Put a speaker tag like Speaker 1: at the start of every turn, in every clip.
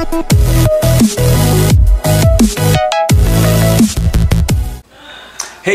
Speaker 1: Hey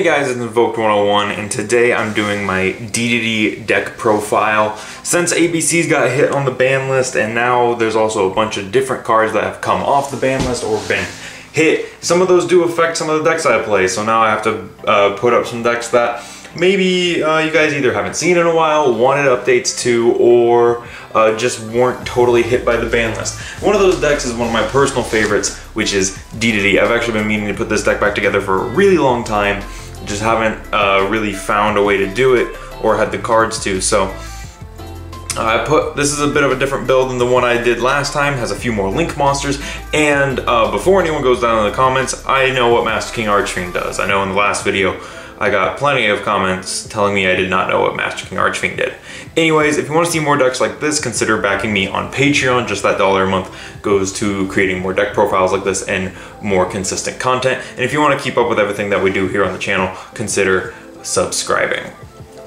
Speaker 1: guys, it's Invoked 101, and today I'm doing my DDD deck profile. Since ABC's got hit on the ban list, and now there's also a bunch of different cards that have come off the ban list or been hit, some of those do affect some of the decks I play, so now I have to put up some decks that maybe you guys either haven't seen in a while, wanted updates to, or just weren't totally hit by the ban list. One of those decks is one of my personal favorites, which is DDD. I've actually been meaning to put this deck back together for a really long time, just haven't really found a way to do it or had the cards to. So this is a bit of a different build than the one I did last time, has a few more Link monsters, and before anyone goes down in the comments, I know what Master King Archfiend does. I know in the last video I got plenty of comments telling me I did not know what Master King Archfiend did. Anyways, if you want to see more decks like this, consider backing me on Patreon. Just that $1 a month goes to creating more deck profiles like this and more consistent content. And if you want to keep up with everything that we do here on the channel, consider subscribing.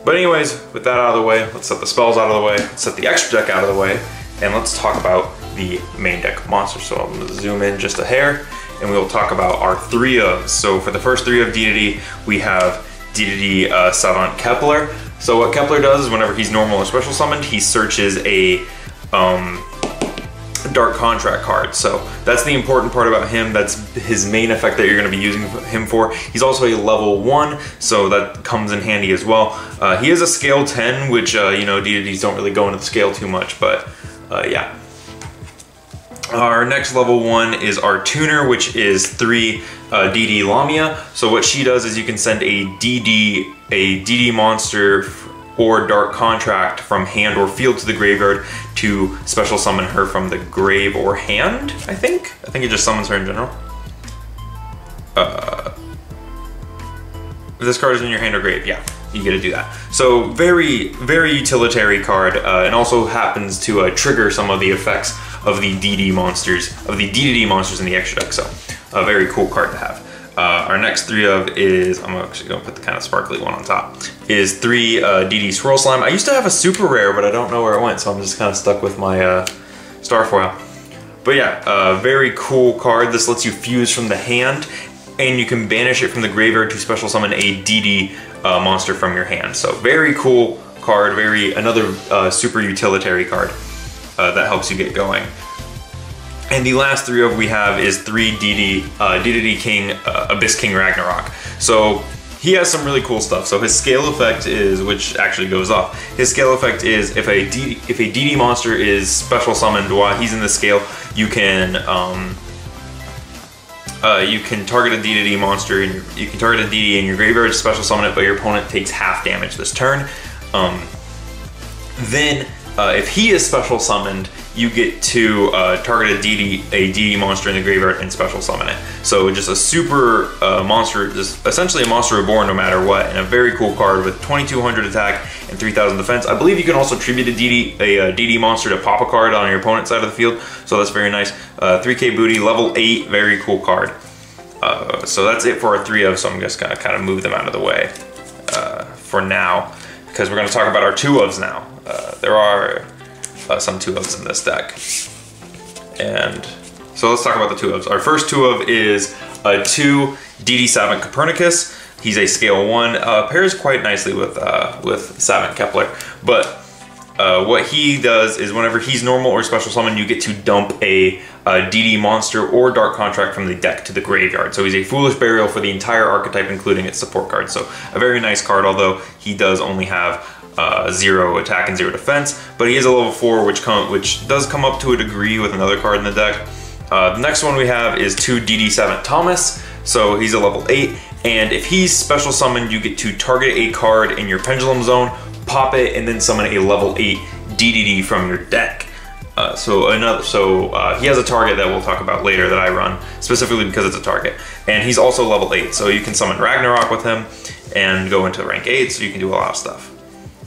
Speaker 1: But anyways, with that out of the way, let's set the spells out of the way, let's set the extra deck out of the way, and let's talk about the main deck monsters. So I'm going to zoom in just a hair, and we'll talk about our 3 ofs. So for the first 3 of DDD, we have DDD Savant Kepler. So what Kepler does is whenever he's normal or special summoned, he searches a Dark Contract card. So that's the important part about him. That's his main effect that you're going to be using him for. He's also a level 1, so that comes in handy as well. He is a scale 10, which, you know, DDDs don't really go into the scale too much, but yeah. Our next level 1 is our tuner, which is 3 DD Lamia. So what she does is you can send a DD monster or Dark Contract from hand or field to the graveyard to special summon her from the grave or hand, I think it just summons her in general. If this card is in your hand or grave, yeah, you get to do that. So very, very utilitarian card, and also happens to trigger some of the effects of the DDD monsters in the extra deck. So a very cool card to have. Our next 3 of is, I'm actually going to put the kind of sparkly one on top, is 3 DD Swirl Slime. I used to have a super rare, but I don't know where it went, so I'm just kind of stuck with my Starfoil. But yeah, very cool card. This lets you fuse from the hand, and you can banish it from the graveyard to special summon a DD monster from your hand. So very cool card, another super utilitarian card that helps you get going. And the last 3 of we have is 3 DDD King, Abyss King Ragnarok. So he has some really cool stuff. So his scale effect is, which actually goes off, his scale effect is if a DD monster is special summoned while he's in the scale, you can target a DDD monster, and you can target a DD in your graveyard, special summon it, but your opponent takes half damage this turn. Then if he is special summoned, you get to target a DD monster in the graveyard and special summon it. So just a super monster, just essentially a monster reborn no matter what, and a very cool card with 2200 attack and 3000 defense. I believe you can also tribute a DD monster to pop a card on your opponent's side of the field, so that's very nice. 3k booty, level 8, very cool card. So that's it for our 3 of, so I'm just gonna kind of move them out of the way for now, because we're gonna talk about our 2 ofs now. There are some 2 ofs in this deck. And so let's talk about the 2 ofs. Our first 2 of is a 2 DD Savant Copernicus. He's a scale 1, pairs quite nicely with Savant Kepler, but what he does is whenever he's normal or special summon, you get to dump a DD monster or Dark Contract from the deck to the graveyard. So he's a Foolish Burial for the entire archetype, including its support cards. So a very nice card, although he does only have 0 attack and 0 defense, but he is a level 4, which does come up to a degree with another card in the deck. The next one we have is 2 DD Savant Thomas. So he's a level 8, and if he's special summoned, you get to target a card in your Pendulum Zone, pop it, and then summon a level 8 DDD from your deck. So he has a target that we'll talk about later that I run, specifically because it's a target. And he's also level 8, so you can summon Ragnarok with him and go into rank 8, so you can do a lot of stuff.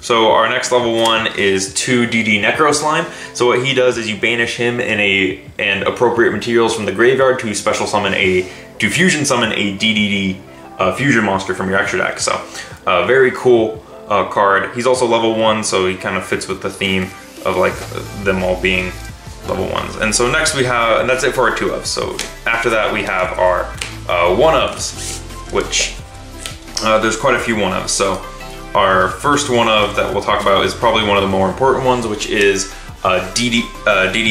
Speaker 1: So our next level 1 is 2 DD Necro Slime. So what he does is you banish him and appropriate materials from the graveyard to fusion summon a DDD fusion monster from your extra deck. So very cool card. He's also level 1, so he kind of fits with the theme of like them all being level 1s. And so next we have, and that's it for our 2-ofs. So after that we have our 1-ofs, which there's quite a few 1-ofs. So our first 1-of that we'll talk about is probably one of the more important ones, which is DD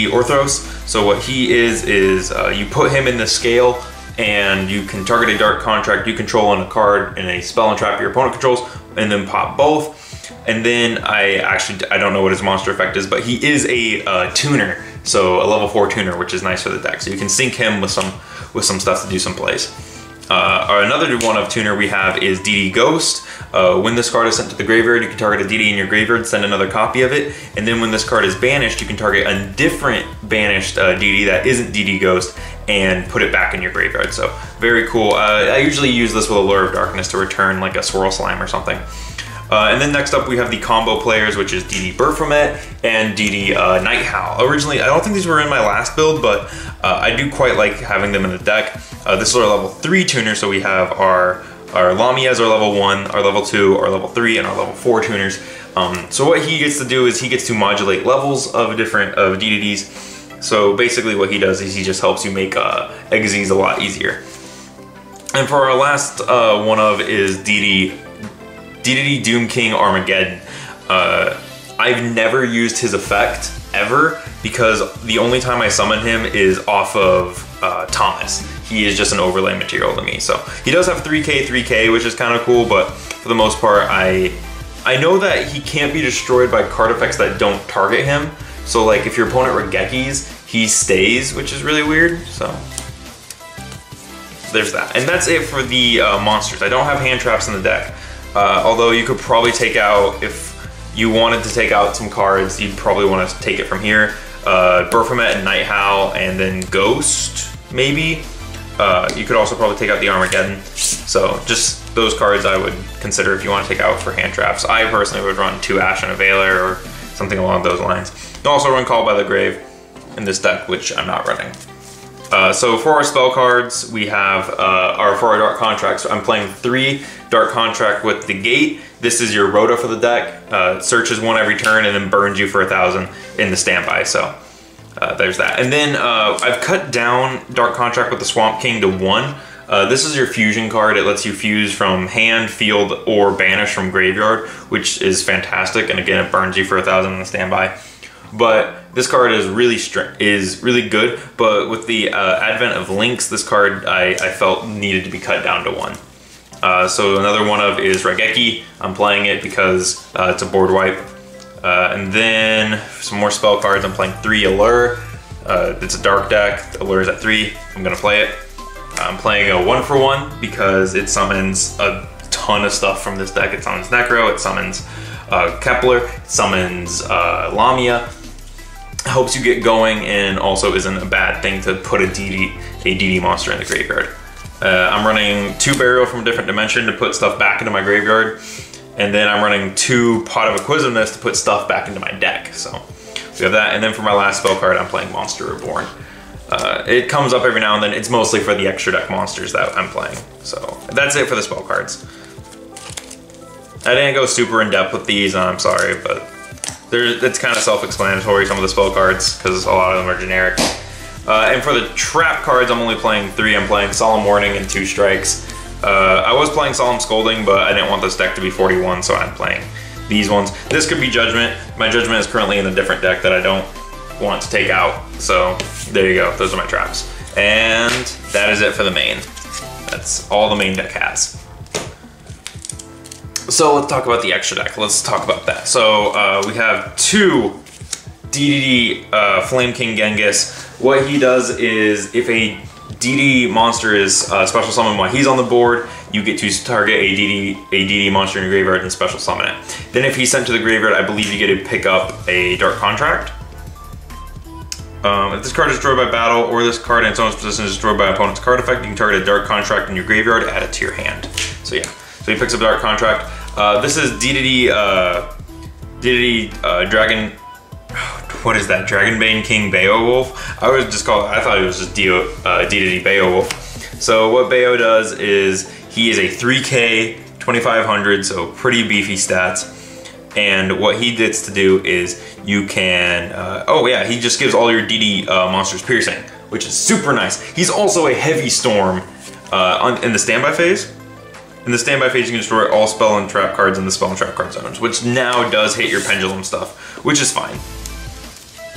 Speaker 1: Orthros. So what he is you put him in the scale and you can target a dark contract you control on a card and a spell and trap your opponent controls, and then pop both. And then I don't know what his monster effect is, but he is a tuner, so a level 4 tuner, which is nice for the deck. So you can sync him with some stuff to do some plays. Another 1-of tuner we have is DD Ghost. When this card is sent to the graveyard, you can target a DD in your graveyard, send another copy of it, and then when this card is banished, you can target a different banished DD that isn't DD Ghost and put it back in your graveyard. So very cool. I usually use this with Allure of Darkness to return like a Swirl Slime or something. And then next up we have the combo players, which is DD Baphomet and DD Night Howl. Originally, I don't think these were in my last build, but I do quite like having them in the deck. This is our level 3 tuner, so we have our Lamia as our level 1, our level 2, our level 3, and our level 4 tuners. So what he gets to do is he gets to modulate levels of different DDDs. So basically what he does is he just helps you make Xyz a lot easier. And for our last 1-of is DDD Doom King Armageddon. I've never used his effect ever because the only time I summon him is off of Thomas. He is just an overlay material to me. So he does have 3k, which is kind of cool, but for the most part, I know that he can't be destroyed by card effects that don't target him. So like if your opponent Regekis, he stays, which is really weird. So there's that. And that's it for the monsters. I don't have hand traps in the deck. Although you could probably take out, if you wanted to take out some cards, you'd probably want to take it from here. Baphomet and Night Howl, and then Ghost, maybe. You could also probably take out the Armageddon. So just those cards I would consider if you want to take out for hand traps. I personally would run 2 Ash and a Veiler or something along those lines. You also run Call by the Grave in this deck, which I'm not running. So for our spell cards, we have for our Dark Contracts, I'm playing 3 Dark Contract with the Gate. This is your Rhoda for the deck. Searches 1 every turn and then burns you for 1,000 in the standby. So there's that. And then I've cut down Dark Contract with the Swamp King to 1. This is your fusion card. It lets you fuse from hand, field, or banish from graveyard, which is fantastic. And again, it burns you for 1,000 in the standby. But this card is really good. But with the advent of Lynx, this card I felt needed to be cut down to 1. So another 1-of is Raigeki. I'm playing it because it's a board wipe. And then some more spell cards. I'm playing 3 Allure. It's a dark deck. Allure is at 3. I'm gonna play it. I'm playing a 1-for-1 because it summons a ton of stuff from this deck. It summons Necro, it summons Kepler, it summons Lamia. Helps you get going and also isn't a bad thing to put a DD monster in the graveyard. I'm running 2 Burial from a different dimension to put stuff back into my graveyard. And then I'm running 2 Pot of Acquisitiveness to put stuff back into my deck. So we have that. And then for my last spell card, I'm playing Monster Reborn. It comes up every now and then. It's mostly for the extra deck monsters that I'm playing. So that's it for the spell cards. I didn't go super in depth with these, and I'm sorry, but it's kind of self-explanatory, some of the spell cards, because a lot of them are generic. And for the trap cards, I'm only playing 3. I'm playing Solemn Warning and 2 Strikes. I was playing Solemn Scolding, but I didn't want this deck to be 41, so I'm playing these ones. This could be Judgment. My Judgment is currently in a different deck that I don't want to take out. So there you go, those are my traps. And that is it for the main. That's all the main deck has. So let's talk about the extra deck. Let's talk about that. So we have 2 DDD Flame King Genghis. What he does is if a DD monster is special summon while he's on the board, you get to target a DD monster in your graveyard and special summon it. Then if he's sent to the graveyard, I believe you get to pick up a Dark Contract. If this card is destroyed by battle, or this card in its own position is destroyed by an opponent's card effect, you can target a Dark Contract in your graveyard, add it to your hand. So yeah, so he picks up Dark Contract. This is DDD Dragon. What is that? Dragonbane King Beowulf? I thought it was just DDD Beowulf. So what Beo does is he is a 3k 2500, so pretty beefy stats. And what he gets to do is you can, oh yeah, he just gives all your DD monsters piercing, which is super nice. He's also a heavy storm in the standby phase. In the standby phase, you can destroy all spell and trap cards in the spell and trap card zones, which now does hit your pendulum stuff, which is fine.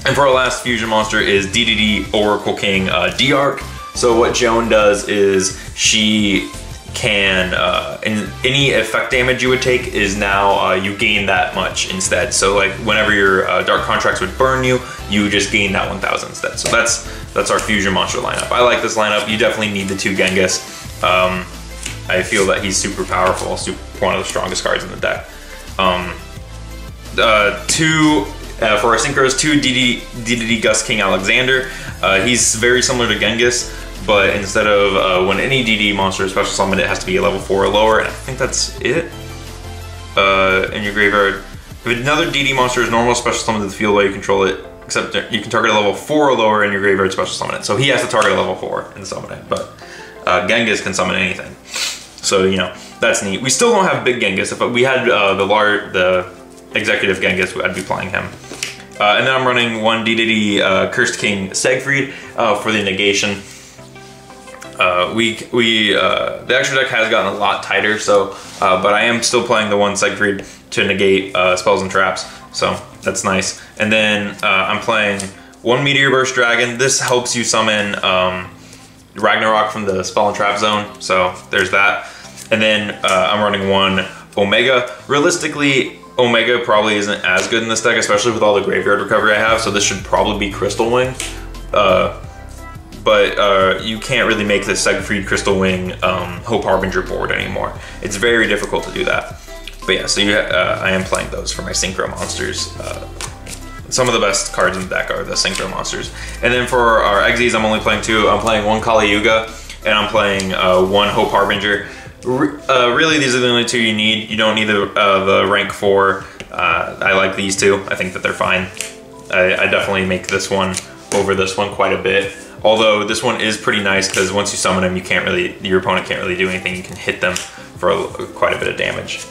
Speaker 1: And for our last fusion monster is DDD Oracle King D-Arc. So what Joan does is she can, and any effect damage you would take is now you gain that much instead. So like whenever your Dark Contracts would burn you, you just gain that 1000 instead. So that's our fusion monster lineup. I like this lineup. You definitely need the 2 Genghis. I feel that he's super powerful, one of the strongest cards in the deck. For our synchros, 2 DDD Gust King Alexander. He's very similar to Genghis, but instead of when any DD monster is special summoned, it has to be a level 4 or lower, and I think that's it. In your graveyard, if another DD monster is normal special summoned to the field while you control it, except you can target a level 4 or lower in your graveyard special summon it. So he has to target a level 4 and summon it, but Genghis can summon anything. So, you know, that's neat. We still don't have big Genghis. If we had the executive Genghis, I'd be playing him. And then I'm running 1 DDD Cursed King Siegfried for the negation. The extra deck has gotten a lot tighter, so but I am still playing the 1 Siegfried to negate spells and traps, so that's nice. And then I'm playing 1 Meteor Burst Dragon. This helps you summon Ragnarok from the spell and trap zone, so there's that. And then I'm running 1 Omega. Realistically, Omega probably isn't as good in this deck, especially with all the graveyard recovery I have, so this should probably be Crystal Wing. But you can't really make the Siegfried Crystal Wing Hope Harbinger board anymore. It's very difficult to do that. But yeah, so I am playing those for my Synchro monsters. Some of the best cards in the deck are the Synchro monsters. And then for our Exes, I'm only playing 2. I'm playing 1 Kali Yuga, and I'm playing 1 Hope Harbinger. Really, these are the only 2 you need. You don't need the rank 4. I like these 2. I think that they're fine. I definitely make this one over this one quite a bit. Although this one is pretty nice because once you summon them, your opponent can't really do anything. You can hit them for quite a bit of damage.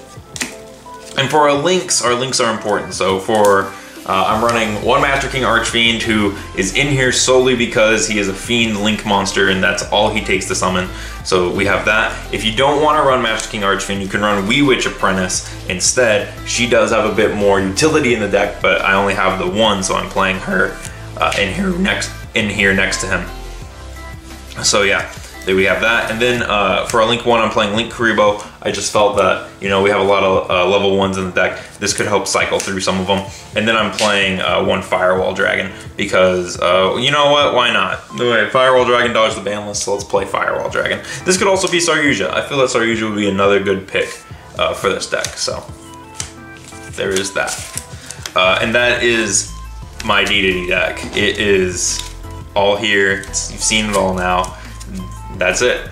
Speaker 1: And for our links are important. So for I'm running 1 Master King Archfiend, who is in here solely because he is a Fiend Link monster and that's all he takes to summon. So we have that. If you don't want to run Master King Archfiend, you can run Wee Witch Apprentice instead. She does have a bit more utility in the deck, but I only have the 1, so I'm playing her in here next to him. So yeah, there we have that. And then for our Link 1, I'm playing Link Kuriboh. I just felt that, you know, we have a lot of level 1s in the deck. This could help cycle through some of them. And then I'm playing 1 Firewall Dragon because, you know what, why not? Anyway, Firewall Dragon dodged the ban list, so let's play Firewall Dragon. This could also be Saryuja. I feel that Saryuja would be another good pick for this deck, so there is that. And that is my DDD deck. It is all here. You've seen it all now. That's it.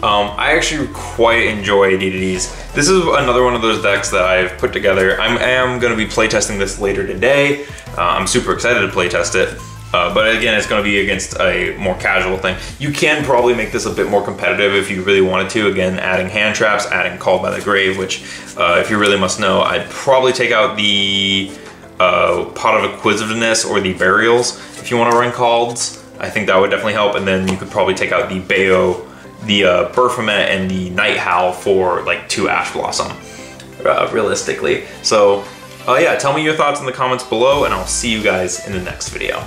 Speaker 1: I actually quite enjoy DDDs. This is another one of those decks that I've put together. I am going to be playtesting this later today. I'm super excited to playtest it. But again, it's going to be against a more casual thing. You can probably make this a bit more competitive if you really wanted to. Again, adding hand traps, adding Called by the Grave, which if you really must know, I'd probably take out the Pot of Acquisitiveness or the Burials if you want to run Calds. I think that would definitely help. And then you could probably take out the Bayo, the Baphomet, and the Night Howl for like 2 Ash Blossom, realistically. So yeah, tell me your thoughts in the comments below, and I'll see you guys in the next video.